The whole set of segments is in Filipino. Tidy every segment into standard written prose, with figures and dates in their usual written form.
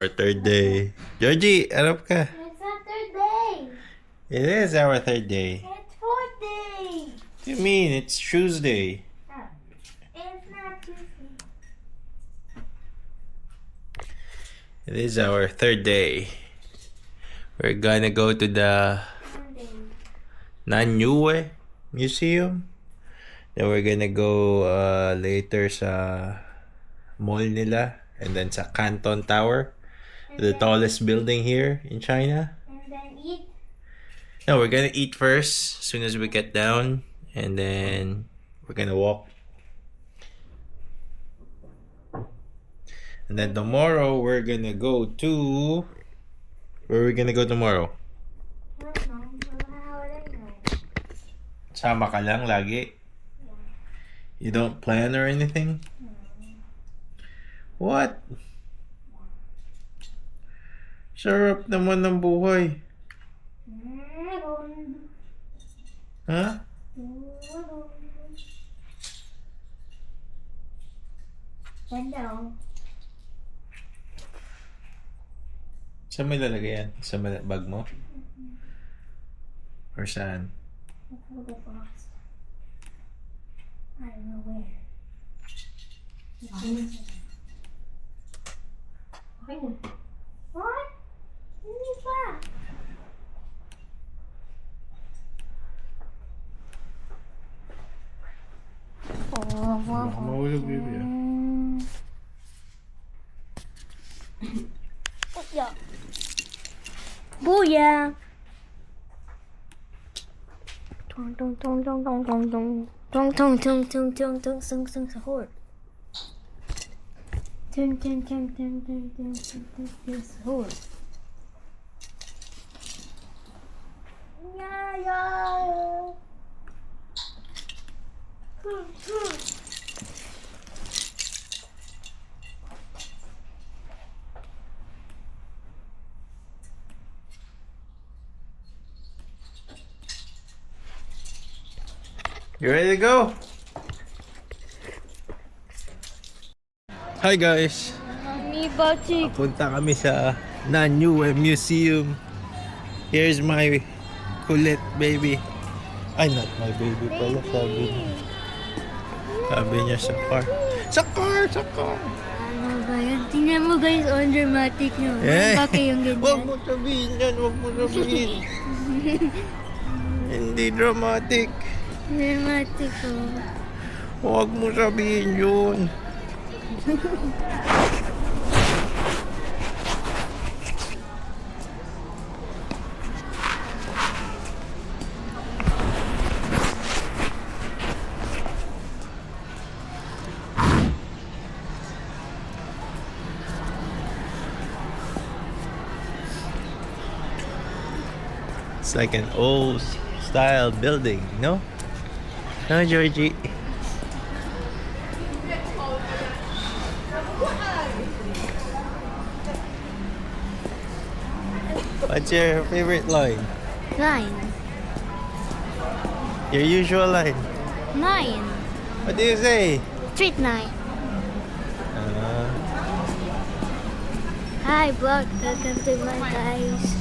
Our third day. Georgie, harap ka. It's not third day. It is our third day. It's fourth day. What do you mean? It's Tuesday. Oh. It's not Tuesday. It is our third day. We're gonna go to the Monday. Nanyue Museum. Then we're gonna go later sa mall nila. And then sa Canton Tower. The tallest building here in China. And then eat. No, we're gonna eat first as soon as we get down. And then we're gonna walk. And then tomorrow we're gonna go to... Where are we gonna go tomorrow? I don't know. How would I know? Sama ka lang lagi? You don't plan or anything? What? Sarap naman ng buhay. Ha? Hello. Saan may lalagay yan? Sa bag mo? Or saan? Hold the box. I don't know where. What? Hindi pa. Baka mahulog, baby. Yeah. Booyah! Tong tong tong tong tong tong tong tong tong tong tong tong tong sung sung sahur. Tong tong tong tong tong tong tong tong sahur. Yeah yeah. You ready to go? Hi guys! Mommy Bachi. Punta kami sa Nanyue Museum. Here's my kulit baby. Ay, not my baby pala. Sabi niya sa car. Sa car! Sa car! Ano ba yan? Tingnan mo guys, on dramatic nyo. Eh, Bakit yung Huwag ganyan? mo sabihin yan. Huwag mo sabihin. Hindi dramatic. Dramatic oh. Huwag mo sabihin yun. It's like an old style building, no? No, Georgie? What's your favorite line? 9. Your usual line? 9. What do you say? Street 9. Uh, Hi vlog, welcome to my guys.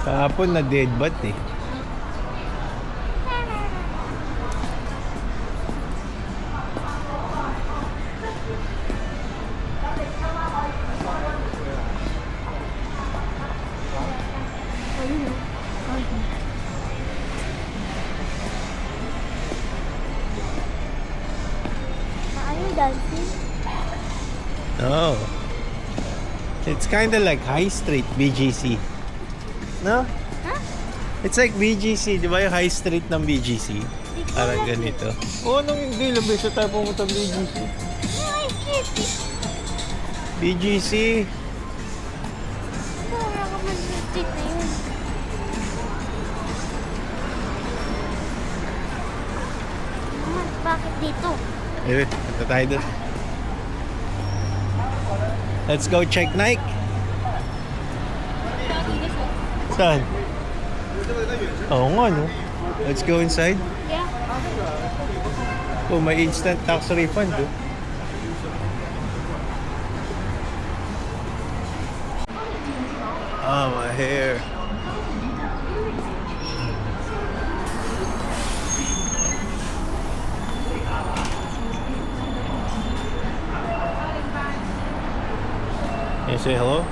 Kahapon nag-deadbat eh. Are you dancing? Oh. It's kind of like High Street, BGC. No? Huh? It's like BGC, di ba yung High Street ng BGC? Parang ganito. Oo, nung hindi. Labis na tayo pumunta BGC. BGC. Wala ka man sa street na yun. bakit dito? Eh, punta tayo doon. Let's go check Nike. Saan? Oo nga, no? Let's go inside. Yeah. Oh, may instant tax refund, oh. Oh, my hair. Can you say hello?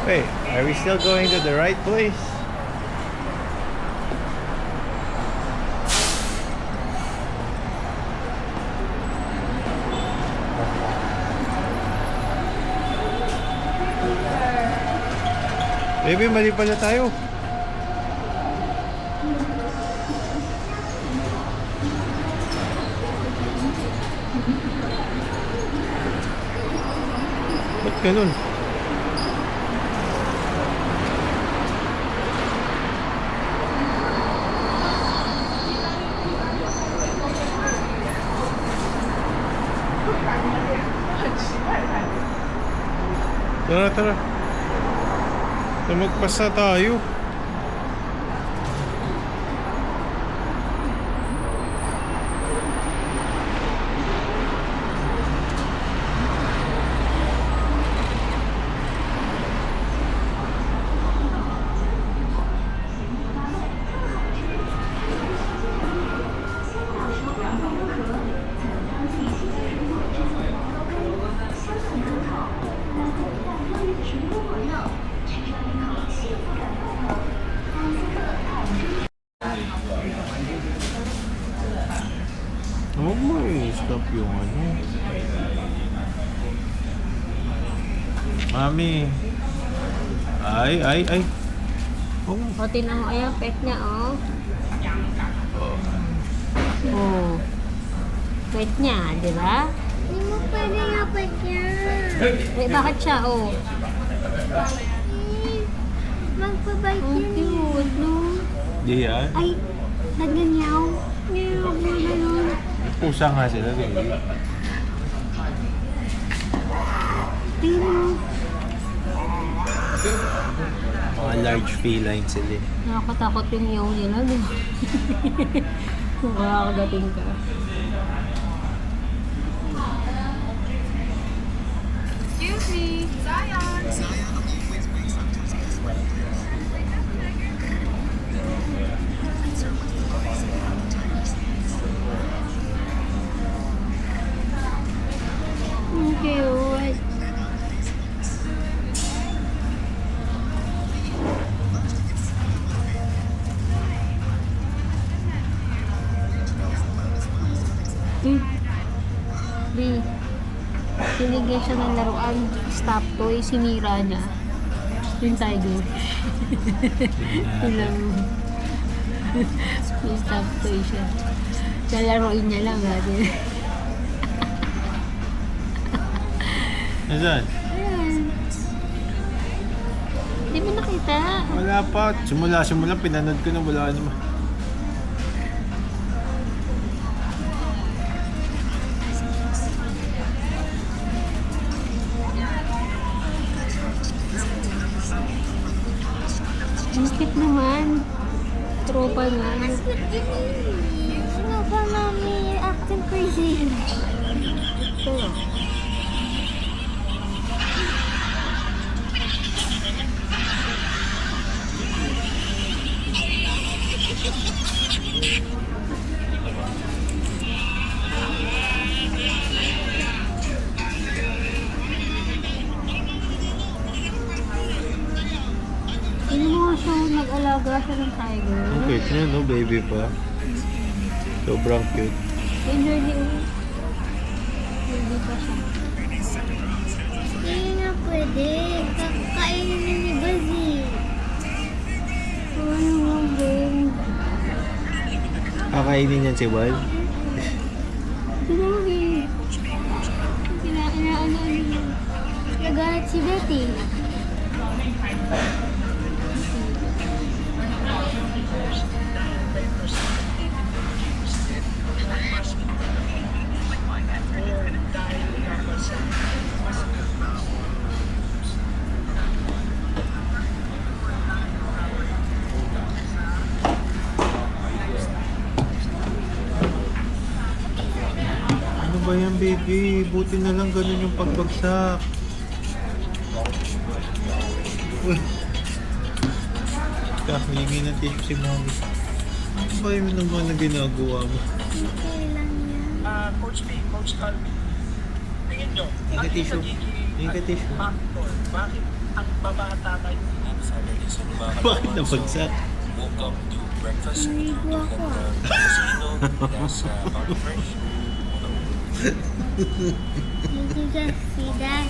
Wait, are we still going to the right place? Maybe mali pala tayo. Ba't ganun? Tara, tara. Magpasa tayo. Huwag mo i-stop yung ano. Mami. Ay. Oh. O, tinan mo. Ayan, pet niya, oh. Oh. Pet niya, di ba? Hindi mo pwede nga pet niya. Eh, bakit siya, oh? Magpabait yan. Ang cute, no? Di yan. Ay, naganyaw. Ngayon, gano'n. Pusa nga sila, baby. Tingnan mo. Mga large feline sila. Nakakatakot yung yaw nila, no? Kung makakagating ka. Excuse me, Zion. Ang cute. B. Sinigyan siya ng laruan. Stop toy. Sinira niya. Yung tiger. Ilang. May stop toy siya. Lalaroin niya lang. Nasaan? Ayan. Hindi mo nakita. Wala pa. Simula pinanood ko na wala naman. Ang cute naman. Tropa nga. Ano ba, mami? You're acting crazy. Ito. Ano mo siya, nag-alaga siya ng tiger. Ang cute niya, no? Baby pa. Sobrang cute. Enjoy niyo. Hindi pa siya. Hindi nga pwede. Kakainin ni Bazi. Ano mo, Ben? Kakainin yan si Wal. Sino mo, Ben? Inaano niyo. Nagalit si Betty. ba yan, baby? Buti na lang ganun yung pagbagsak. Uy. Hingi ng tissue si mommy. Ano ba yung naman na ginagawa mo? Kailan yan? Coach B, Coach Calvin. Tingin nyo, Hingi ka tissue. Hingi ka tissue. factor, bakit ang babata kayo? Saturday, so Bakit nabagsak? woke up to breakfast. Naligo ako ah. Casino, nasa Mount Fresh. Did you guys see that?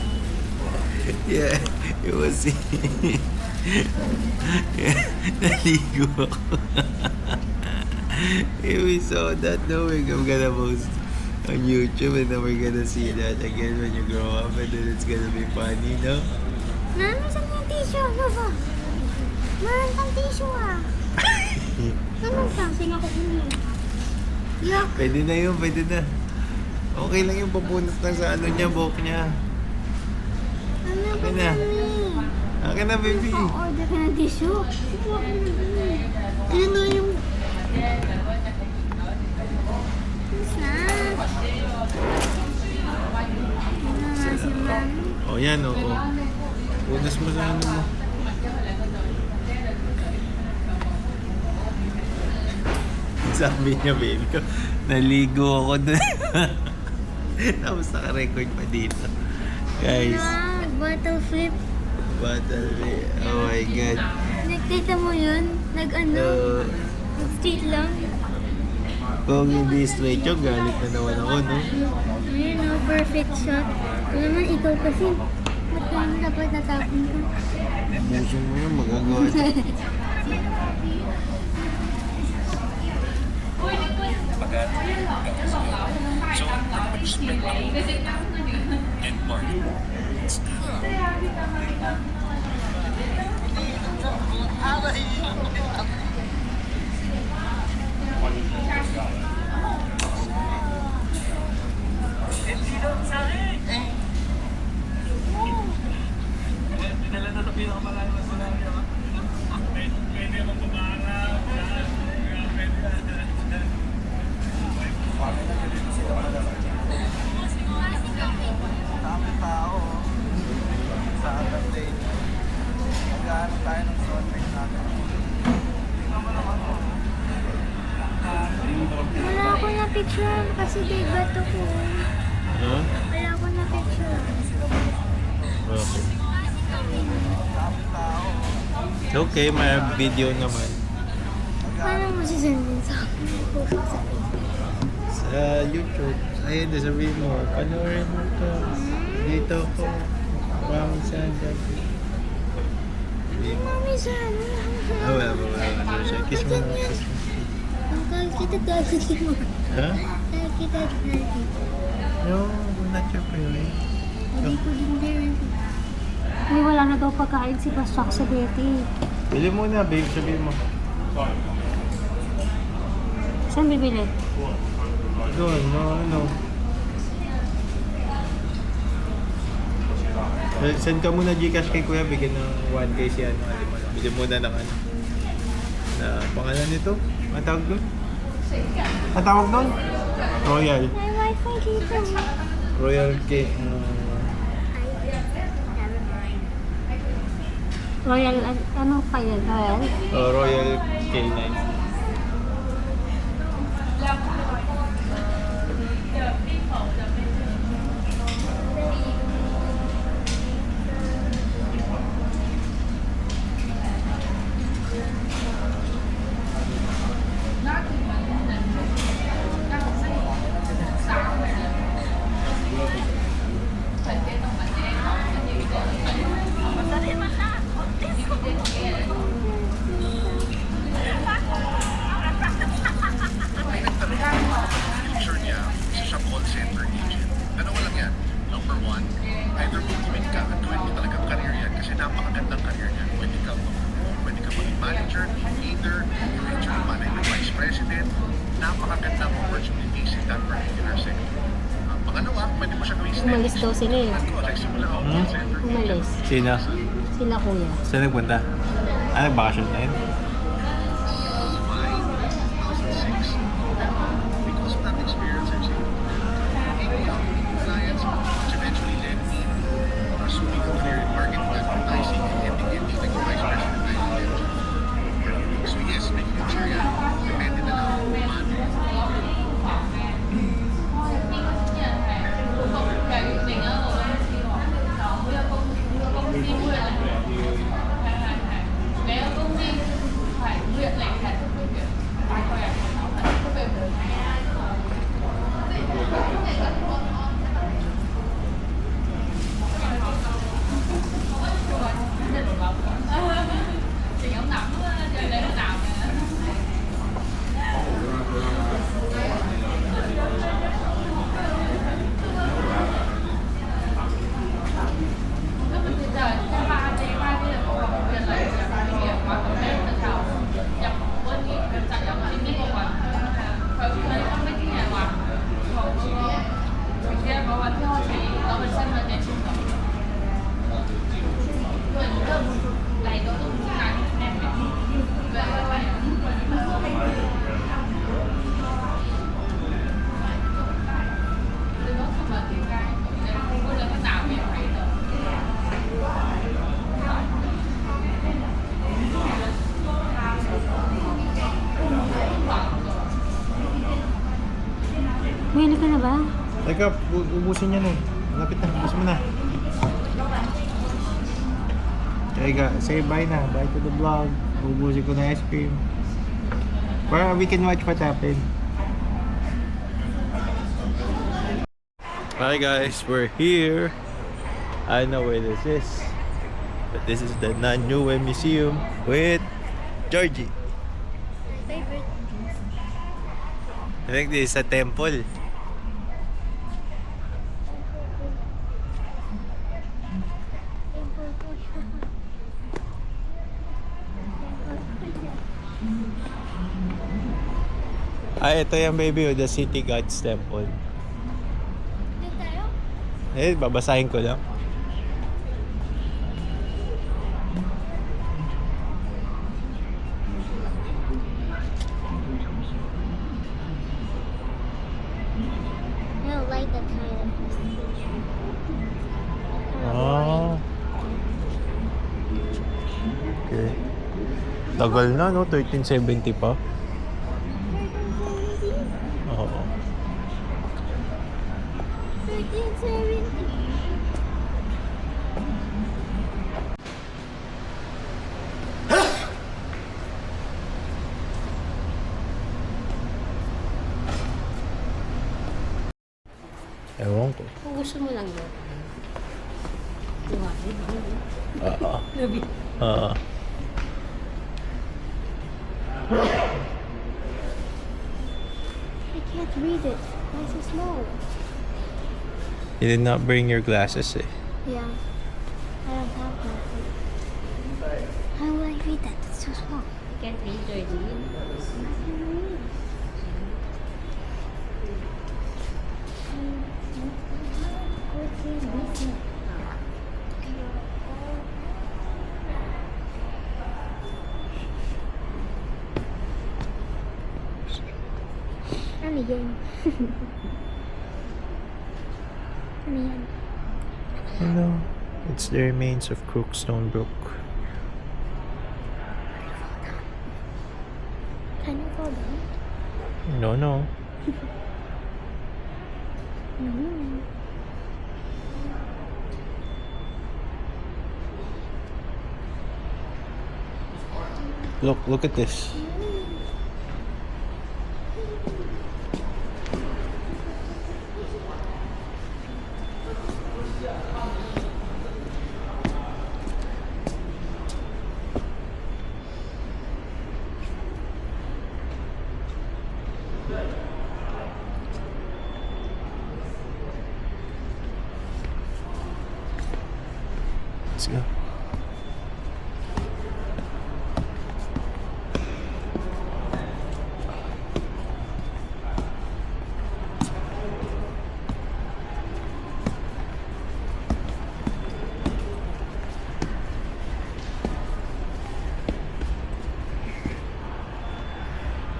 Yeah, it was naligo ako. If we saw that, knowing I'm gonna post on YouTube and then we're gonna see that again when you grow up and then it's gonna be funny, no? Mami, saan yung tissue? Ano ba? Meron kang tissue ah. Ano ka? Sing ako ulo. Yuck. Pwede na yun, pwede na. Okay lang yung papunot lang sa ano niya, buhok niya. Ano ba Okay na. kami? Akin na, baby. Order ka ng tissue. Kuha ka na dun. Ayun na yung... Snack. Ano nga si Mami? Oh, yan, oo. Punas mo sa ano mo. Sabi niya, baby ko, naligo ako dun. Tapos naka-record pa dito. Guys, Ah, bottle flip. battle. Oh my God. Nakita mo yun? Nag-ano? Nag-straight lang. Kung hindi straight yung galit na naman ako, no? Ayun o, perfect shot. Ito naman, ikaw kasi. Ba't naman dapat natapon ka? Buso mo yun, magagawa niya. So, pretty much spent the whole and Mark. Wala ako na picture kasi day bato ko. Huh? Wala ako na picture. Okay. Okay, may video naman. Paano mo sisendin sa akin? Post ko sa Facebook. Sa YouTube. Ayun, sabihin mo, panoorin mo to. Dito ko. Promise yan. Ay, mami, sana. Ah, wala. Kiss mo. Kiss mo. Ang kahit kita dati mo. Ha? Kahit kita dati. No, not your parent. Hindi ko din parent. Uy, wala na daw pagkain si Basak sa Betty. Bili mo na, babe. Sabihin mo. Saan bibili? Doon, no. Send ka muna Gcash kay Kuya, bigyan ng 1K si ano. Bili muna ng ano. Na pangalan nito? Ang tawag doon? Ang tawag doon? Royal. May wifi dito. Royal K. Royal, ano pa yan? Royal? Royal K9. Picture niya, isa siya call center agent. Dalawa lang yan. Number one, either mag-commit ka at gawin mo talagang career yan kasi napakagandang career yan. Pwede ka mag-promote, pwede ka maging manager, either you reach your management vice president. Napakagandang opportunities in that particular sector. Pangalawa, pwede mo siya gawin Umalis daw sila eh. Nagsimula ako call center. Umalis. Sino? Sila kuya. Saan nagpunta? Ah, nagbakasyon na yun? Because of that experience, I've seen ka na ba? Teka, ubusin niya na. Lapit na, ubusin mo na. Teka, say bye na. Bye to the vlog. Ubusin ko na ice cream. Para we can watch what happened. Hi guys, we're here. I know where this is. But this is the Nanyue Museum with Georgie. Favorite. I think this is a temple. Ito yung baby, the City Gods Temple. Dito tayo? Babasahin ko lang. I don't like that kind of Ah. Okay. Tagal na, no? 1370 pa. Oo. 1370. Ewan ko. Kung gusto mo lang yun. Diba? Oo. Labi. Oo. I can't read it. Why so small? You did not bring your glasses, eh. Yeah. I don't have that. How will I read that? It's so small. You can't read, Georgie. Ano yan? Ano yan? Hello. It's the remains of Crookstone Brook. Can you fall down? No, no. No. Look at this. Let's go.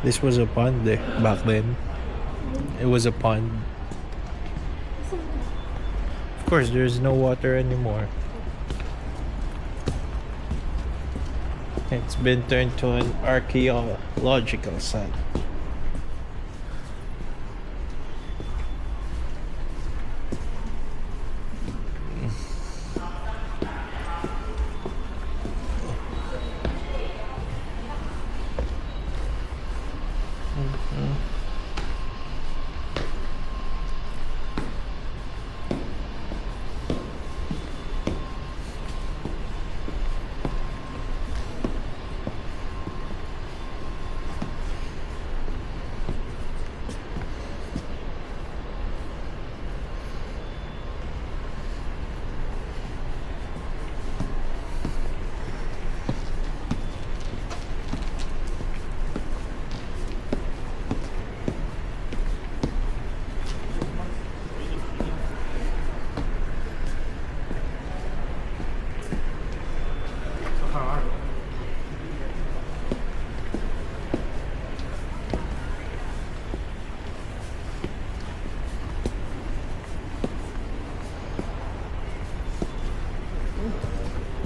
This was a pond there back then. It was a pond. Of course, there's no water anymore. It's been turned to an archaeological site.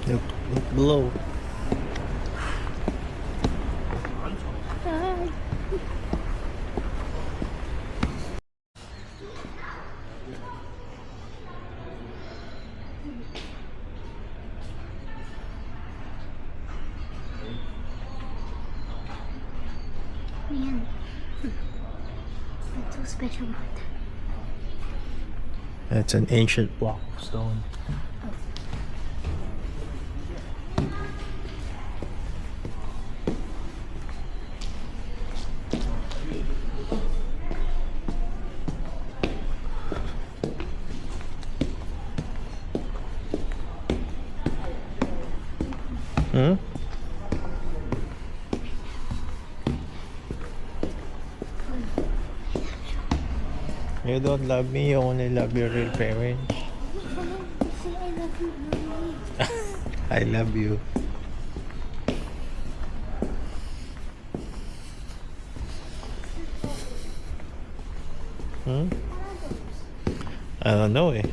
Look below. Ayan. What's so special about that? That's an ancient block of stone. Hmm? You don't love me, you only love your real parents. Say I love you, mommy. I love you. Hmm? I don't know eh.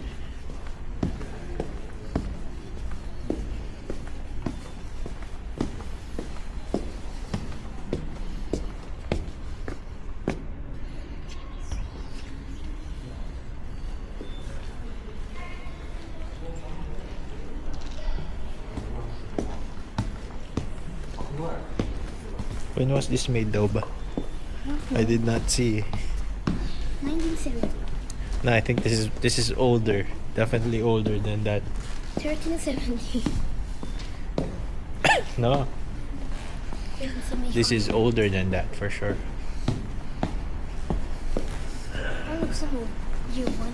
When was this made daw ba? I did not see. 1970. No, I think this is older. Definitely older than that. 1370. No, this is older than that for sure. That looks so year one.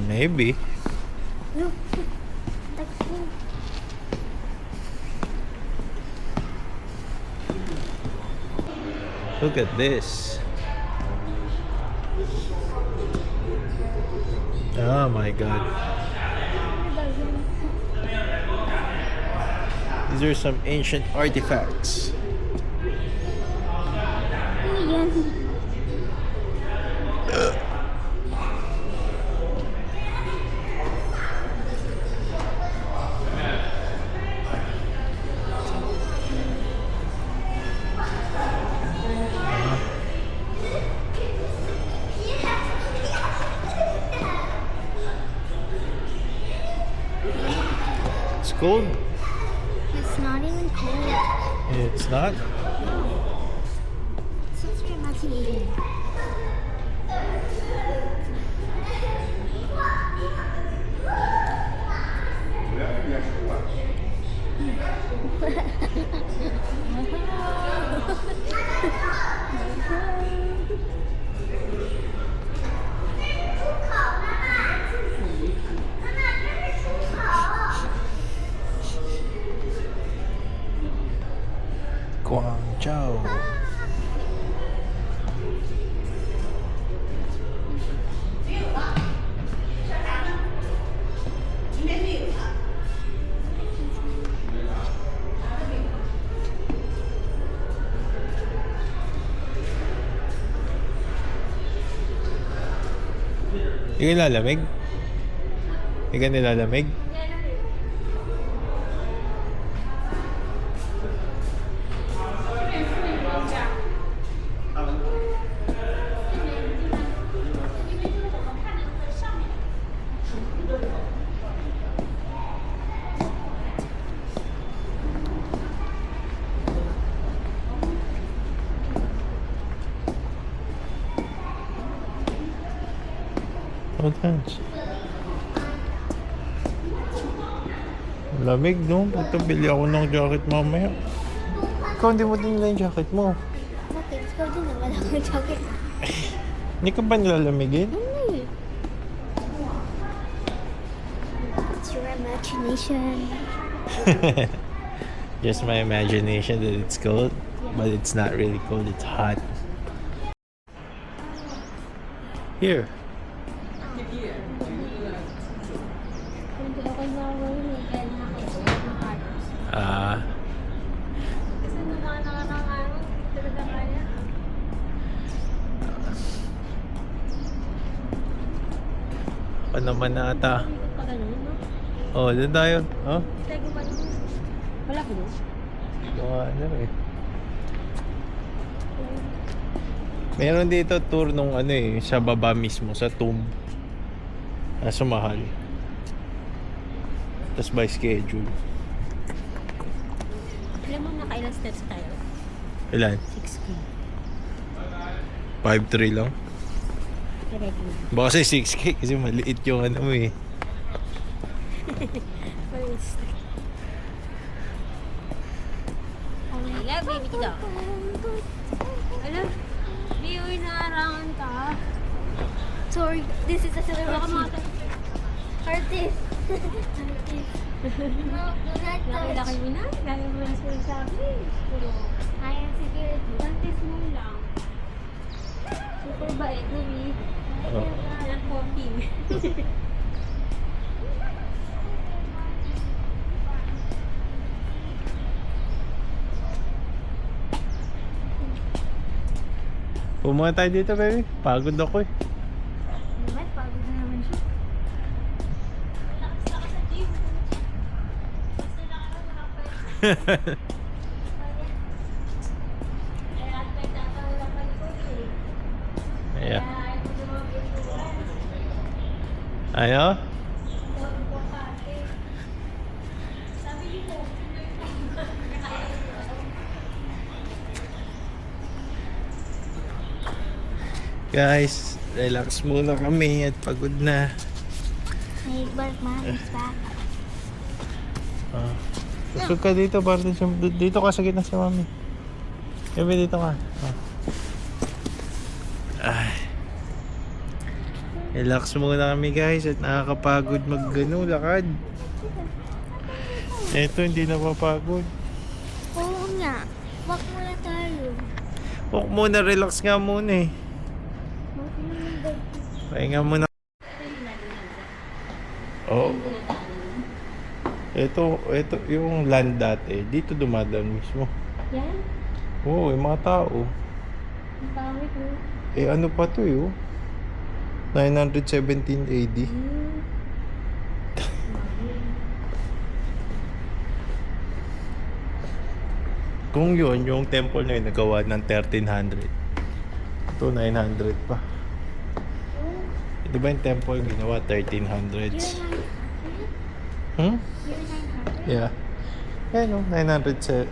Maybe. Look. That's pink. Look at this. Oh my god. These are some ancient artifacts. Ano yan? It's cold. It's not even cold. It's not? Since we're 1980. Guangzhou. Yung nilalamig? Yung ka nilalamig? Oh, thanks. Lamig, no? Puta, bili ako ng jacket mamaya. Ikaw, hindi mo din nila yung jacket mo. Bakit? Ikaw din na wala kang jacket. Hindi ka ba nilalamigin? Ano eh? It's your imagination. Just my imagination that it's cold. But it's not really cold, it's hot. Here. Ako naman na ata. Oh, doon tayo. Oh? Wala ko doon. Ano eh. Meron dito tour nung ano eh, sa baba mismo, sa tomb. Kaso mahal. Tapos by schedule. Alam mo nakailan steps tayo? Ilan? 6K. 5'3 lang? Correct na. Baka kasi 6K kasi maliit yung ano mo eh. Hello, baby kita. Hello? Viewer na around ka. Sorry, this is a celebrity. Artist. No, do not touch. Laki mo na. Laki mo na sinasabi. Pero, Ayan, security. practice mo lang. Super bait na, Mi. Oh. Anak ko, King. Pumunta tayo dito, baby. Pagod ako eh. Naman, pagod na naman siya. Ayan. Ayo? Guys, relax muna kami at pagod na. Hey, but mommy's back. Usog ka dito, para dito ka sa gitna si mami. Gabi dito ka. Ay. Relax muna kami guys at nakakapagod lakad. Eto, hindi na mapagod. Oo nga. Walk muna tayo. Walk muna, relax nga muna eh. Walk muna tayo. Pahinga muna. Oo. Ito yung land dati. Dito dumadaan mismo. Yan. Oo, yung mga tao. Ang pangit mo. Eh ano pa to eh, oh. 917 AD. Kung yun, yung temple na yun nagawa ng 1300. Ito 900 pa. Di ba yung temple ginawa 1300s? Hmm? You're 900? Yeah. Ayan o, 917.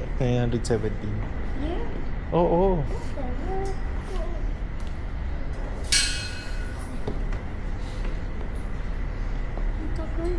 Oo. Ang tagal.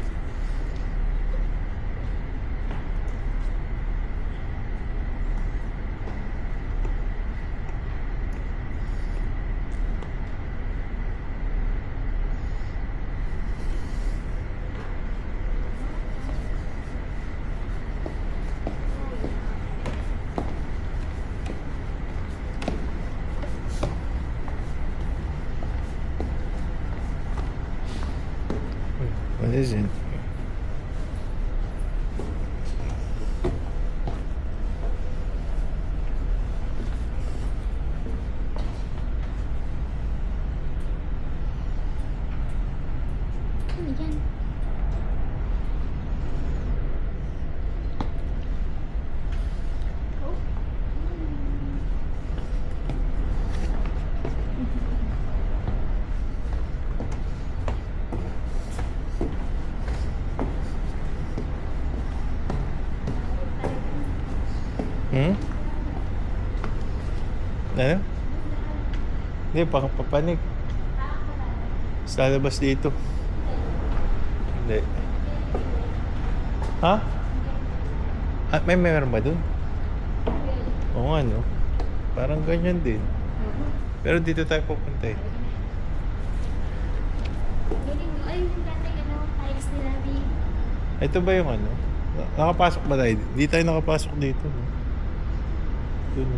What is it? Ano yan? Hmm? Ano? Hindi, papanik. Sa labas dito. Hindi. Ha? Ah, may meron ba dun? Oo nga, no? Parang ganyan din. Pero dito tayo pupunta eh. Ay, yung dati tiles nila, B. Ito ba yung ano? Nakapasok ba tayo? Hindi tayo nakapasok dito. No? Dun.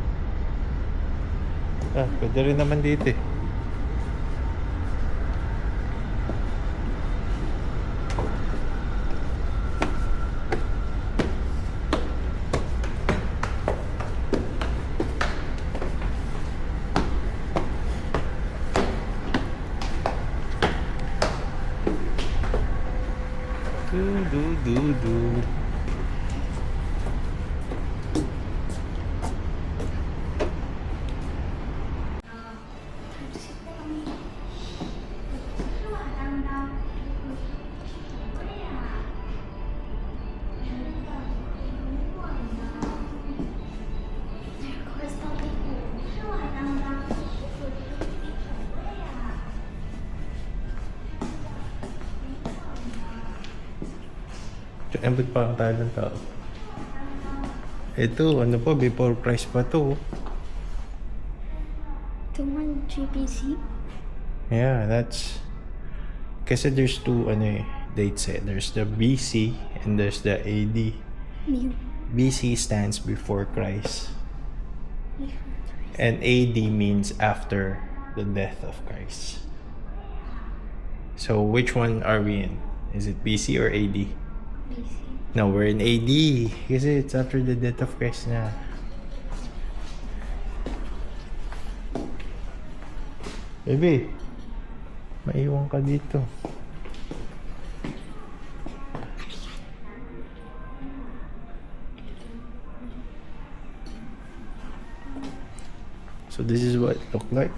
Ah, pwede rin naman dito eh. Do. Crystal Abot pa tayo ng tao. Ito, ano pa, before price pa to. 200 BC? Yeah, that's... Kasi there's two, ano eh, dates eh. There's the BC and there's the AD. New. BC stands before Christ. And AD means after the death of Christ. So, which one are we in? Is it BC or AD? BC. No, we're in AD. Kasi it's after the death of Christ na. Baby, maiwan ka dito. So this is what it looked like.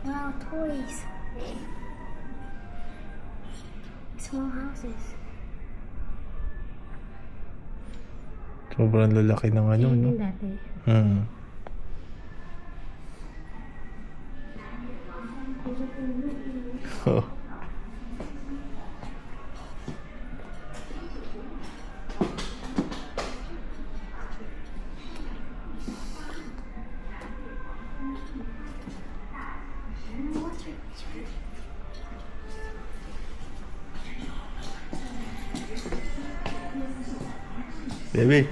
Wow, toys. Small houses. Sobrang lalaki ng ano, no? Dati. Hmm. Oh. Baby.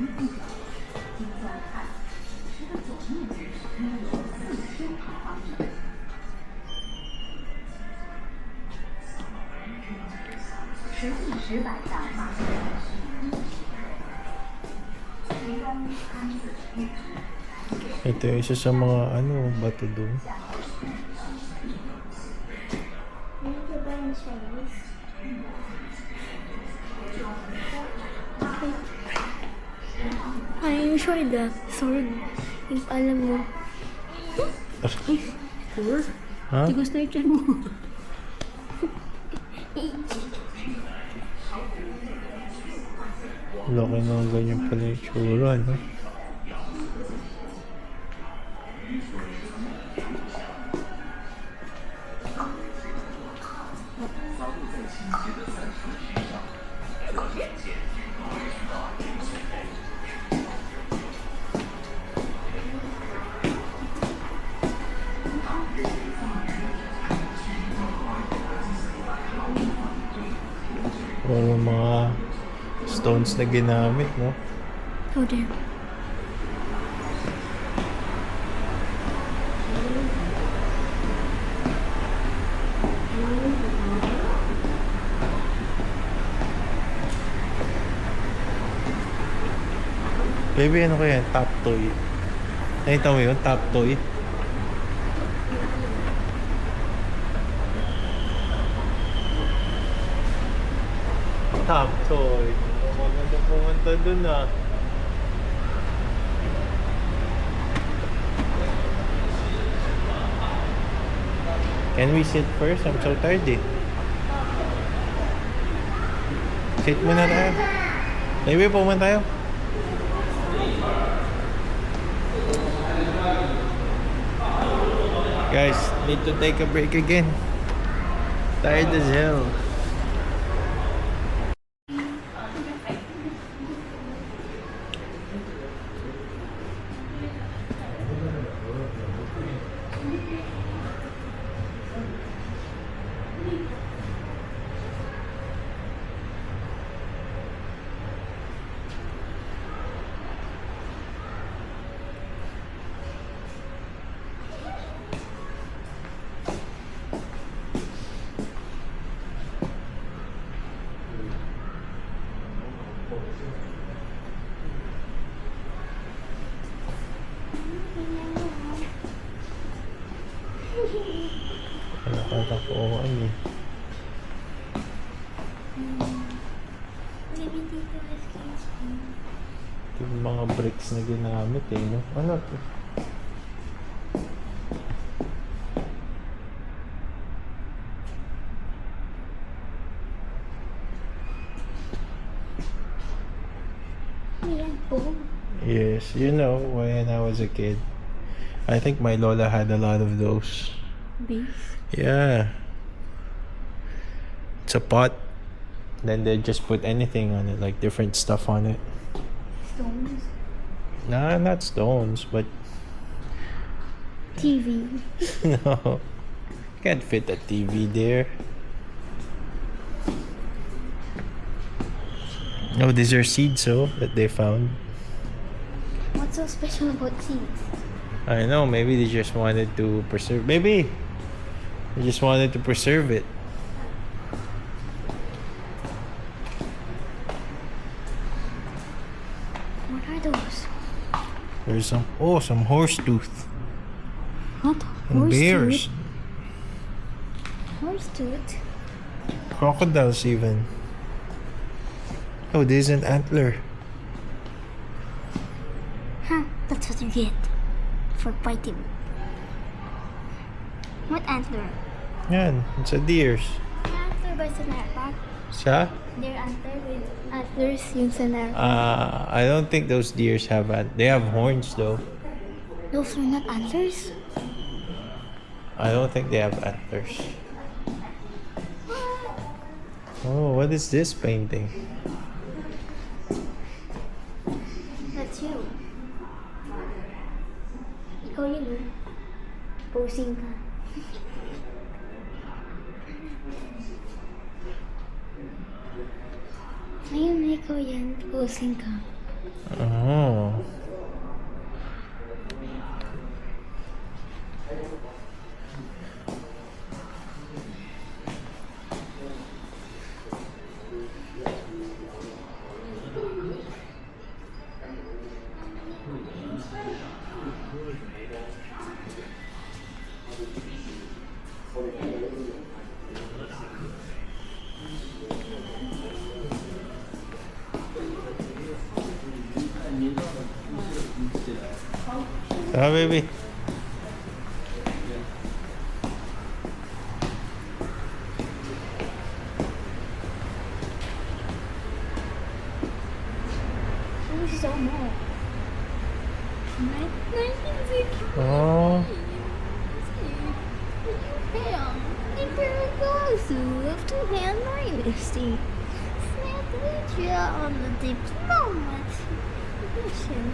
Ito yung isa sa mga ano, bato doon. Ay, yung sword ah. Sword. Yung alam mo. Sword? Ha? Tigos na yung tiyan mo. Laki na ganyan pala yung tsura, no? Puro mga stones na ginamit, no? Oh dear. Baby, ano kaya? Top toy. Nakita mo yun? Top toy. Top toy. Maganda pumunta dun ah. Can we sit first? I'm so tired eh. Sit muna tayo. Baby, pumunta tayo. Guys, need to take a break again. Tired as hell. Nakakakuhaan eh. Maybe dito is kids. Ito yung mga bricks na ginamit eh, no? Ano to? Ayan po. Yes, you know, when I was a kid, I think my lola had a lot of those. Base. Yeah. It's a pot. Then they just put anything on it, like different stuff on it. Stones. Nah, not stones, but TV. no. Can't fit a TV there. Oh, these are seeds, that they found. What's so special about seeds? I don't know, maybe they just wanted to preserve. Maybe they just wanted to preserve it. What are those? There's some horse tooth What? and bears, Horse tooth? crocodiles even. Oh, there's an antler. Huh, that's what you get for fighting. What antler? Yan, it's a deer's. Antler by Sonata. Siya? They're antler with antlers yung Sonata. I don't think those deers have they have horns though. Those are not antlers? I don't think they have antlers. Oh, what is this painting? That's you. Ikaw yun, eh. Posing ka. Ayun, ikaw yan. Posing ka. Oh. Ah, baby. Oh, so small. Oh. Hand dynasty. On the diplomat mission.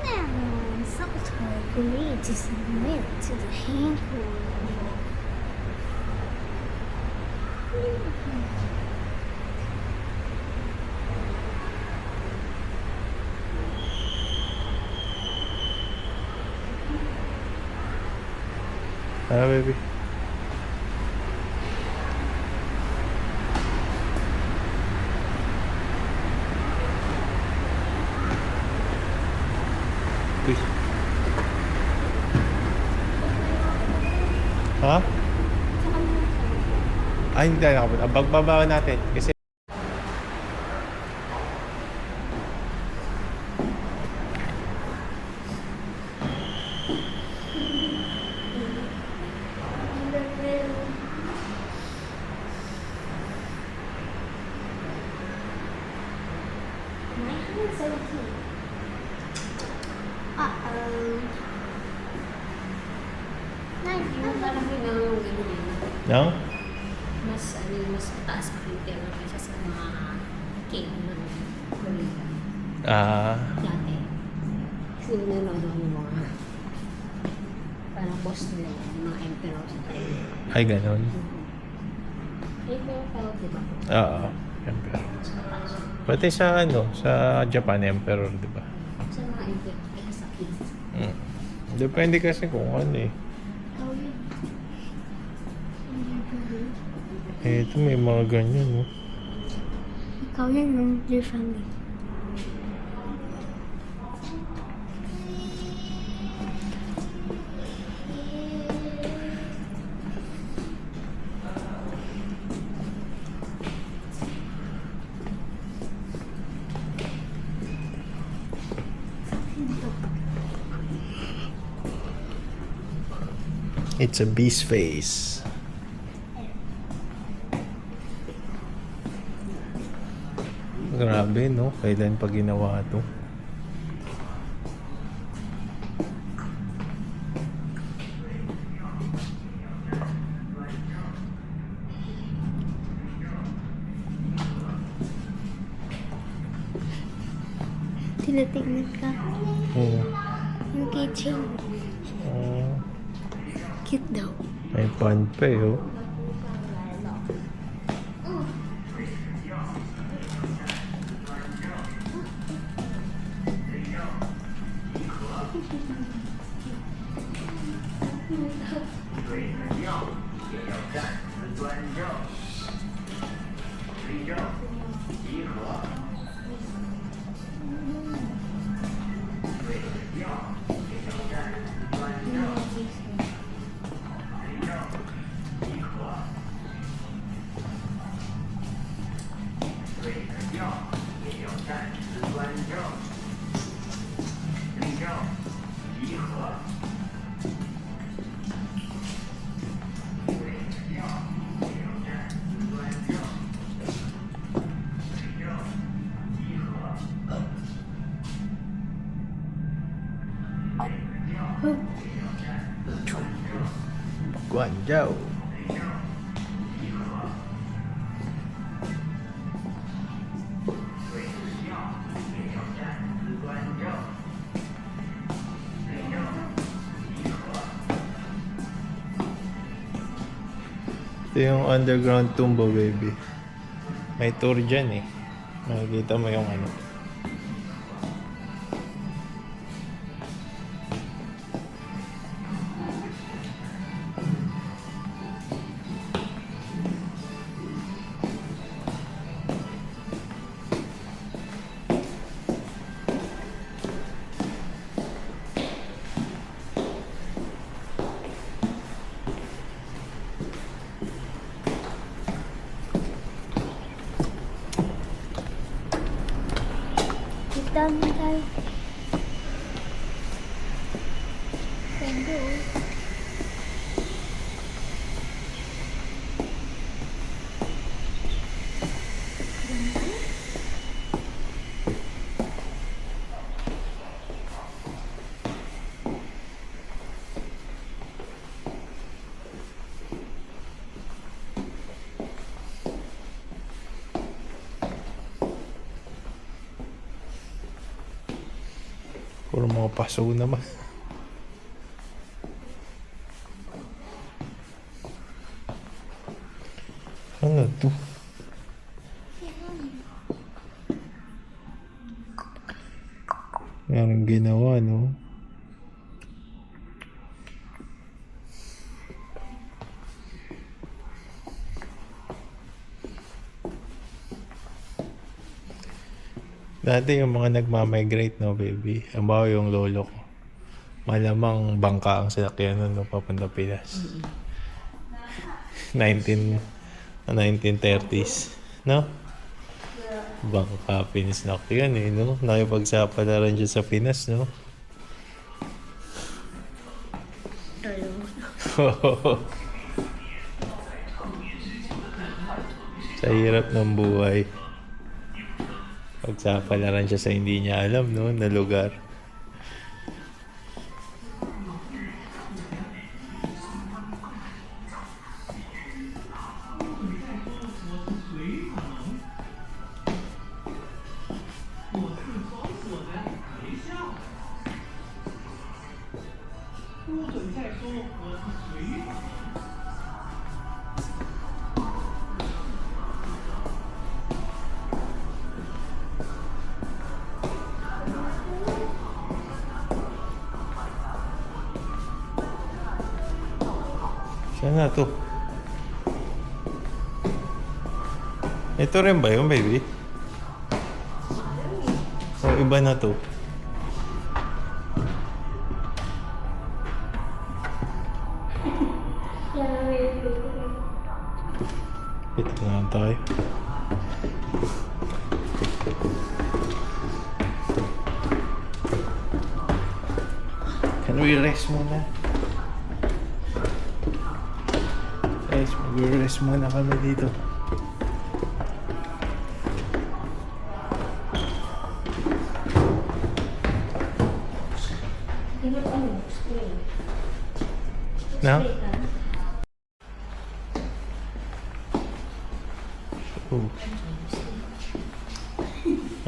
Now, Salvatore agreed to submit to the handful. Ah, baby. Uy. Ha? Ay, hindi tayo nakapunta. Bagbaba natin. Kasi Yung malaki na yung ganyan. no? Mas mataas ang impero kaysa sa mga king ng Korea. Dati. Kasi nanonood ng mga parang boss nila, yung mga emperor sa tayo. Ay, ganon. Emperor tawag, diba? Oo. Emperor. Pati sa sa Japan, emperor, di ba? Sa mga emperor, kaya sa king. Depende kasi kung ano eh. Ito may mga ganyan, no? Ikaw yan, no? Dear family. It's a bee's face. Grabe, no? Kailan pa ginawa ito? Tinatignan ka. Oo. Yung keychain. Cute daw. May pan pa eh, oh. Guangzhou. Ito yung underground tumbo, baby. May tour dyan eh. Makikita mo yung ano. Down na tayo. Thank you. Puro mga paso naman. Ano to? Yan ang ginawa, no? Dati yung mga nagmamigrate, no, baby. Ang bawa yung lolo ko. Malamang bangka ang sinakyan nun, no, papunta Pinas. 1930s, no? Bangka pinasakyan eh, no? Nakipagsapalaran dyan sa Pinas, no? Sa hirap ng buhay. Pagsapalaran siya sa hindi niya alam, no, na lugar. Saan na to? Ito rin ba yun, baby? O iba na to? Ito na lang tayo. Can we rest muna? Guys, mag-rest muna kami dito. Na?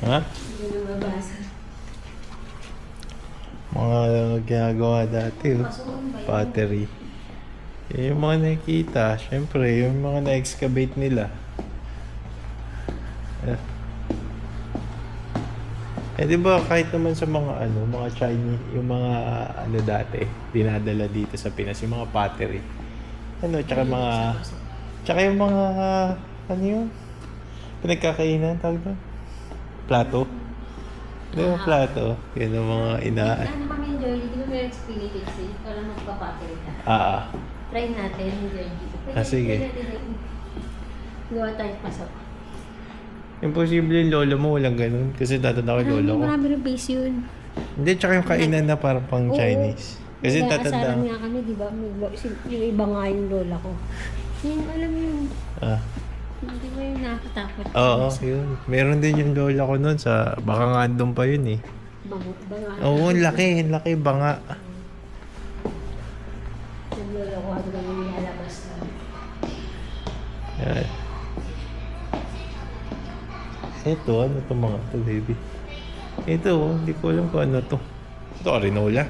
Ha? Hindi na mabasa. ginagawa dati, oh. Pottery. Yung mga nakikita, syempre, yung mga na-excavate nila. Eh, di ba kahit naman sa mga mga Chinese, yung mga dati, dinadala dito sa Pinas, yung mga pottery. Tsaka yung mga, yun? Pinagkakainan, tawag doon? Plato. Di ba plato? Yun ang mga Ano kami yung Jordy? Di ba may experience eh? Para magpapatiri ka. Try natin yung Jordy. Sige. Gawa tayo pasok. Imposible yung lolo mo, walang ganun. Kasi tatanda ko yung lolo ko. Marami rin base yun. Hindi, tsaka yung kainan na parang pang Oo. Chinese. Kasi Nag-aasaran tatanda. nga kami, di ba? Yung iba nga yung lola ko. Yung alam mo yung, hindi ba yung nakakatakot? Oo, yun. Meron din yung lola ko nun sa, baka nga andun pa yun eh. Banga. Oo, laki, banga. Yung lola ko, ano lang yung nilalabas na. Yan. Ito, ano to mga to, baby? Ito, hindi ko alam kung ano to. Ito, arenola.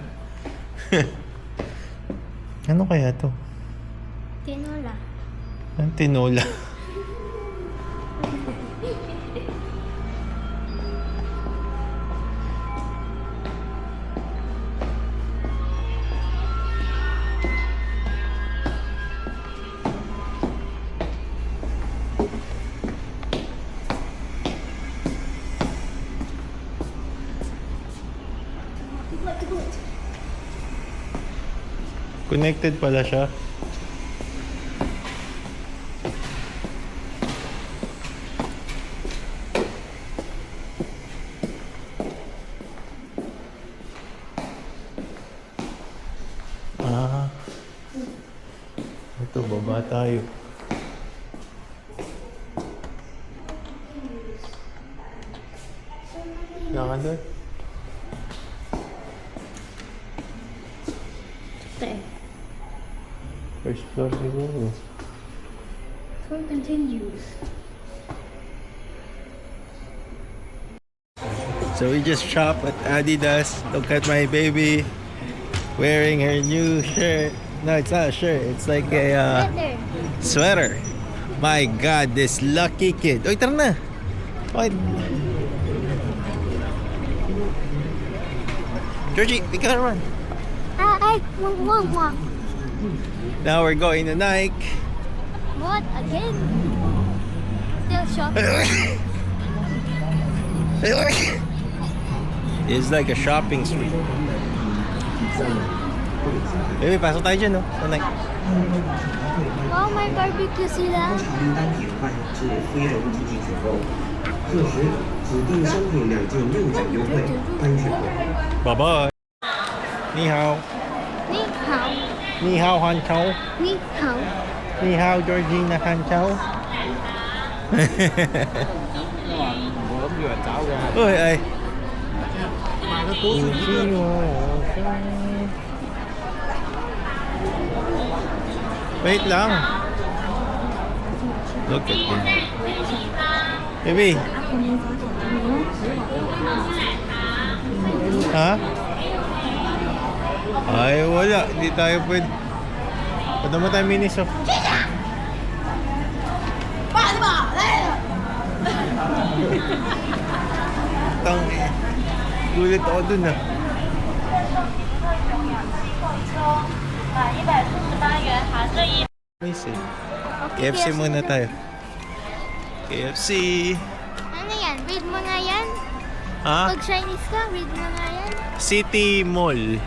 Ano kaya to? Tinola. Ang tinola. Connected pala siya. Ito, baba tayo. Saan doon? First floor siguro. So continues. So we just shop at Adidas. Look at my baby wearing her new shirt. No, it's not a shirt. It's like a sweater. My God, this lucky kid. Oy, tara na. Why? Georgie, we gotta run. Wag. Now we're going to Nike. What? Again? Still shopping? It's like a shopping street. Baby, pasok tayo dyan, no? Sa Nike. Wow, may barbecue sila. 名单点换至非邮寄进取购。届时指定商品2件6折优惠，单取购。 Bye-bye. Ni hao. Ni hao. Ni hao, Han Chow. Ni hao. Ni hao, Georgina Han Chow. Ôi ơi. Wait lang. Look at him. Baby. Ha? Ay, wala. Hindi tayo pwede. Pwede mo tayo minis, oh. Tang, gulit ako dun, ah. Nice, eh. KFC muna tayo. KFC. Ano yan? Read mo nga yan? Ha? Pag Chinese ka, read mo nga yan. City Mall.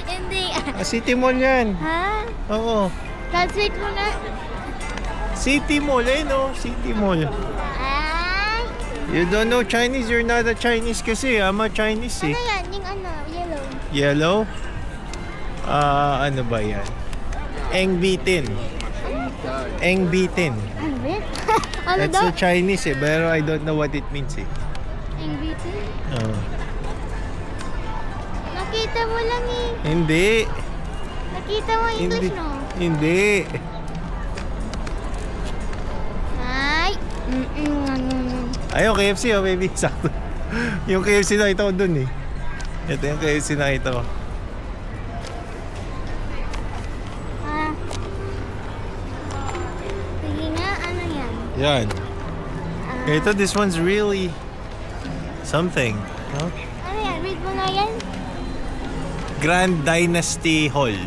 Hindi. City Mall yan. Ha? Oo. Translate mo nga. City Mall, eh, no? City Mall. Ah? You don't know Chinese? You're not a Chinese kasi. I'm a Chinese, eh. Ano yan? Yung ano? Yellow. Yellow? Ano ba yan? Eng Bitin. Eng Bitin. Ano ba yan? Ano That's daw? a Chinese, eh. Pero I don't know what it means, eh. NBT? Oo. Nakita mo lang eh. Hindi. Nakita mo English, no? Hindi. Ay. Ayun, KFC, oh, baby. Sakto. Yung KFC na ito dun, eh. Ito yung KFC nakita ko. Ah. Sige nga, ano yan? Yan. Ah, Ito, this one's really something. No? ano yan? Read mo nga yan? Grand Dynasty Hall.